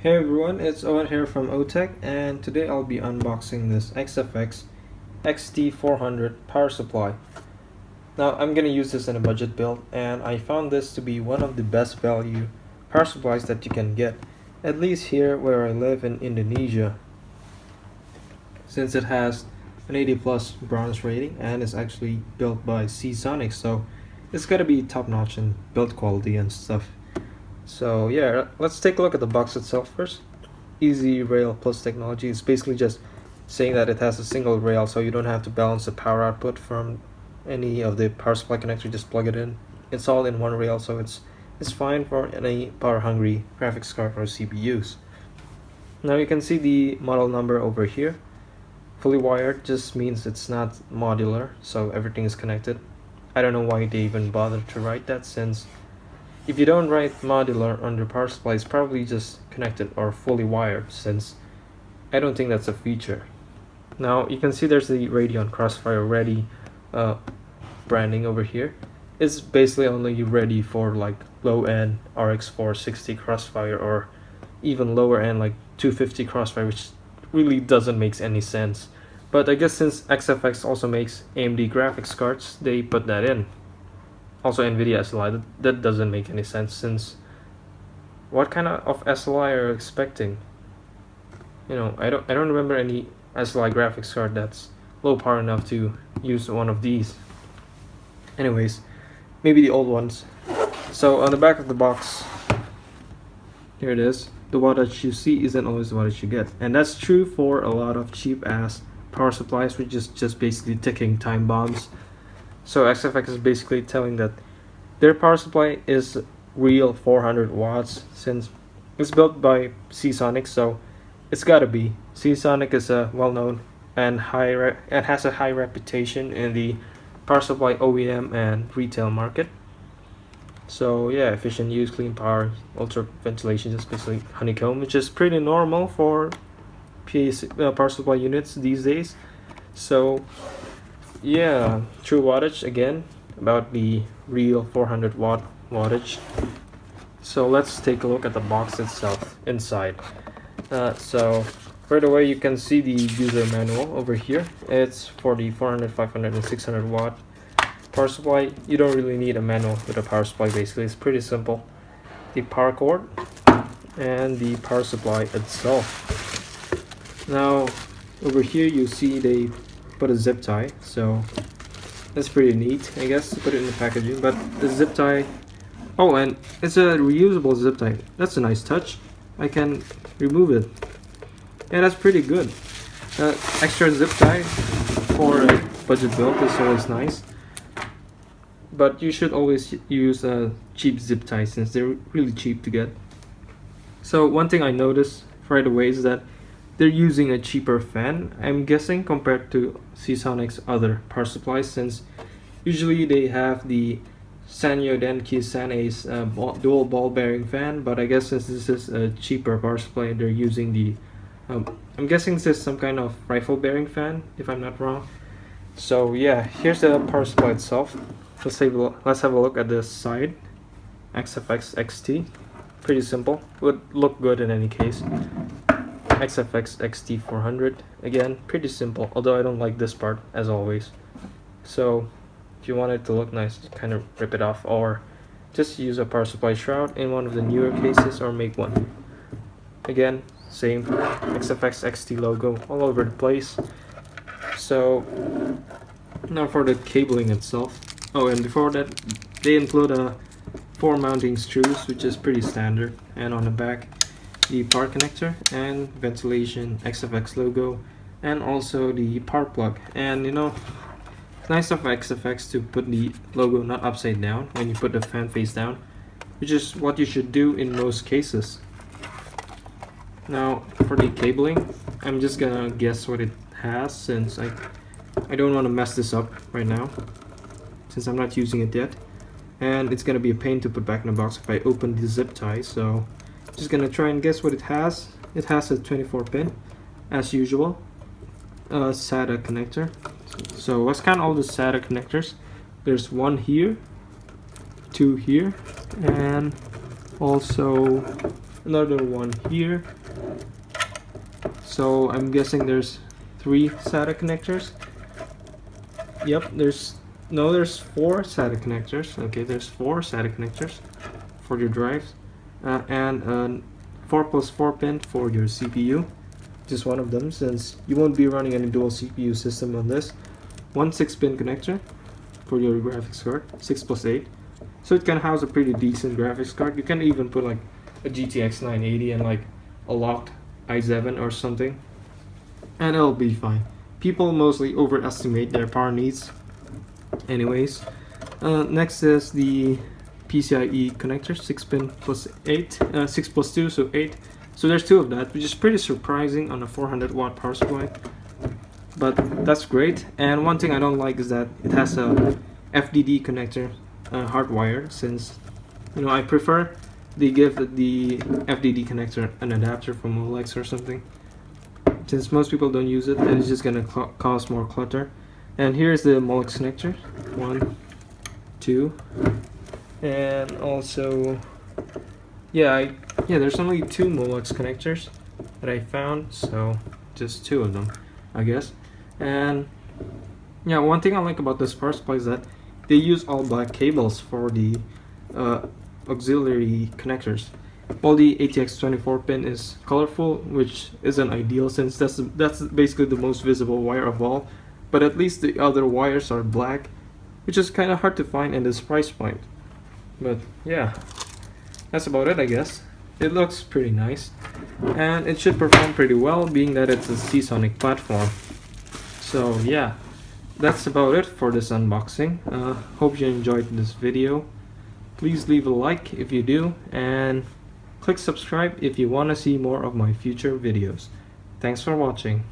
Hey everyone, it's Owen here from OTech, and today I'll be unboxing this XFX XT400 power supply. Now I'm gonna use this in a budget build, and I found this to be one of the best value power supplies that you can get, at least here where I live in Indonesia, since it has an 80 plus bronze rating and is actually built by Seasonic, so it's gotta be top notch in build quality and stuff. So yeah, let's take a look at the box itself first. Easy Rail Plus technology is basically just saying that it has a single rail, so you don't have to balance the power output from any of the power supply connector. Just plug it in. It's all in one rail, so it's fine for any power hungry graphics card or CPUs. Now you can see the model number over here. Fully wired just means it's not modular, so everything is connected. I don't know why they even bothered to write that, since if you don't write modular on the power supply, it's probably just connected or fully wired, since I don't think that's a feature. Now you can see there's the Radeon Crossfire Ready branding over here. It's basically only ready for like low-end RX 460 Crossfire, or even lower end like 250 Crossfire, which really doesn't make any sense. But I guess since XFX also makes AMD graphics cards, they put that in. Also NVIDIA SLI, that doesn't make any sense, since what kind of SLI are you expecting? You know, I don't remember any SLI graphics card that's low power enough to use one of these. Anyways, maybe the old ones. So on the back of the box, here it is. The wattage you see isn't always the wattage you get, and that's true for a lot of cheap ass power supplies, which is just basically ticking time bombs. So XFX is basically telling that their power supply is real 400 watts, since it's built by Seasonic, so it's gotta be. Seasonic is a well-known and has a high reputation in the power supply OEM and retail market. So yeah, efficient use, clean power, ultra ventilation, just basically honeycomb, which is pretty normal for power supply units these days. So yeah, true wattage again, about the real 400 watt wattage. So let's take a look at the box itself inside. So right away you can see the user manual over here. It's for the 400, 500, and 600 watt power supply. You don't really need a manual with a power supply. Basically, it's pretty simple. The power cord and the power supply itself. Now over here you see they put a zip tie, so that's pretty neat, I guess, to put it in the packaging. But the zip tie, oh, and it's a reusable zip tie. That's a nice touch. I can remove it, and that's pretty good. Extra zip tie for a budget build is always nice, but you should always use a cheap zip tie, since they're really cheap to get. So one thing I noticed right away is that they're using a cheaper fan, I'm guessing, compared to Seasonic's other power supplies, since usually they have the Sanyo Denki San-Ace dual ball bearing fan, but I guess since this is a cheaper power supply, they're using the I'm guessing this is some kind of rifle bearing fan, if I'm not wrong. So yeah, here's the power supply itself. Let's have a look at the side. XFX XT, pretty simple, would look good in any case. XFX XT400, again, pretty simple, although I don't like this part, as always. So if you want it to look nice, kind of rip it off, or just use a power supply shroud in one of the newer cases, or make one. Again, same XFX XT logo all over the place. So now for the cabling itself. Oh, and before that, they include 4 mounting screws, which is pretty standard, and on the back the power connector and ventilation XFX logo, and also the power plug. And you know, it's nice of XFX to put the logo not upside down when you put the fan face down, which is what you should do in most cases. Now for the cabling, I'm just gonna guess what it has, since I don't want to mess this up right now, since I'm not using it yet, and it's gonna be a pain to put back in the box if I open the zip tie. So just gonna try and guess what it has. It has a 24 pin, as usual, SATA connector. So let's count all the SATA connectors. There's 1 here, 2 here, and also another one here. So I'm guessing there's 3 SATA connectors. Yep, there's 4 SATA connectors. Okay, there's 4 SATA connectors for your drives, and a 4+4 pin for your CPU. Just one of them, since you won't be running any dual CPU system on this. One 6-pin connector for your graphics card, 6+8. So it can house a pretty decent graphics card. You can even put like a GTX 980 and like a locked i7 or something, and it'll be fine. People mostly overestimate their power needs. Anyways, next is the PCIe connector, 6-pin plus 8, 6+2, so 8. So there's 2 of that, which is pretty surprising on a 400-watt power supply. But that's great. And one thing I don't like is that it has a FDD connector, hardwired, since I prefer they give the FDD connector an adapter from Molex or something. Since most people don't use it, it's just gonna cause more clutter. And here's the Molex connector, 1, 2, and also there's only 2 Molex connectors that I found, so just 2 of them, I guess. And yeah, one thing I like about this power supply is that they use all black cables for the auxiliary connectors, while the ATX 24 pin is colorful, which isn't ideal since that's basically the most visible wire of all. But at least the other wires are black, which is kind of hard to find in this price point. But yeah, that's about it, I guess. It looks pretty nice, and it should perform pretty well, being that it's a Seasonic platform. So yeah, that's about it for this unboxing. Hope you enjoyed this video. Please leave a like if you do, and click subscribe if you want to see more of my future videos. Thanks for watching.